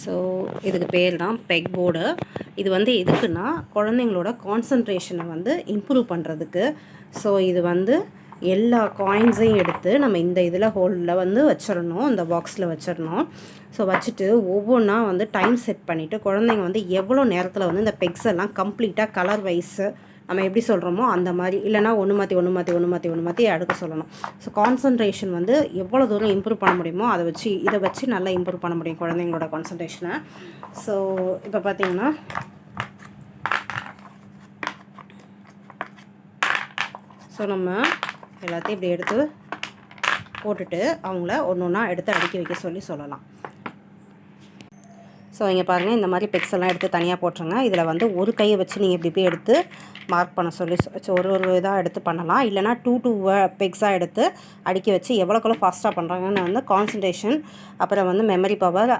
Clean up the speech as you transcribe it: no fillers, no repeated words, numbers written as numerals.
So இதுக்கு பேர் தான் பெக் போர்டு. இது வந்து எதுக்குன்னா குழந்தைங்களோட கான்சன்ட்ரேஷனை வந்து இம்ப்ரூவ் பண்ணுறதுக்கு. ஸோ இது வந்து எல்லா காயின்ஸையும் எடுத்து நம்ம இந்த இதில் ஹோலில் வந்து வச்சிடணும், இந்த பாக்ஸில் வச்சிடணும். ஸோ வச்சுட்டு ஒவ்வொன்றா வந்து டைம் செட் பண்ணிவிட்டு குழந்தைங்க வந்து எவ்வளோ நேரத்தில் வந்து இந்த பெக்ஸ் எல்லாம் கம்ப்ளீட்டாக கலர் வைஸு நம்ம எப்படி சொல்கிறோமோ அந்த மாதிரி, இல்லைனா ஒன்று மாற்றி அடுக்க சொல்லணும். ஸோ கான்சன்ட்ரேஷன் வந்து எவ்வளோ தூரம் இம்ப்ரூவ் பண்ண முடியுமோ இதை வச்சு நல்லா இம்ப்ரூவ் பண்ண முடியும் குழந்தைங்களோட கான்சன்ட்ரேஷனை. ஸோ இப்போ பார்த்திங்கன்னா நம்ம எல்லாத்தையும் இப்படி எடுத்து போட்டுட்டு அவங்கள ஒன்று ஒன்றா எடுத்து அடுக்கி வைக்க சொல்லலாம். ஸோ இங்கே பாருங்கள், இந்த மாதிரி பெக்ஸ் எல்லாம் எடுத்து தனியாக போட்டுருங்க. இதில் வந்து ஒரு கையை வச்சு நீங்கள் இப்படி எடுத்து மார்க் பண்ண சொல்லி ஒரு இதாக எடுத்து பண்ணலாம். இல்லைனா 2 பெக்ஸாக எடுத்து அடுக்கி வச்சு எவ்வளோக்கெவ்வளோ ஃபாஸ்ட்டாக பண்ணுறாங்கன்னு வந்து கான்சன்ட்ரேஷன், அப்புறம் வந்து மெமரி பவர்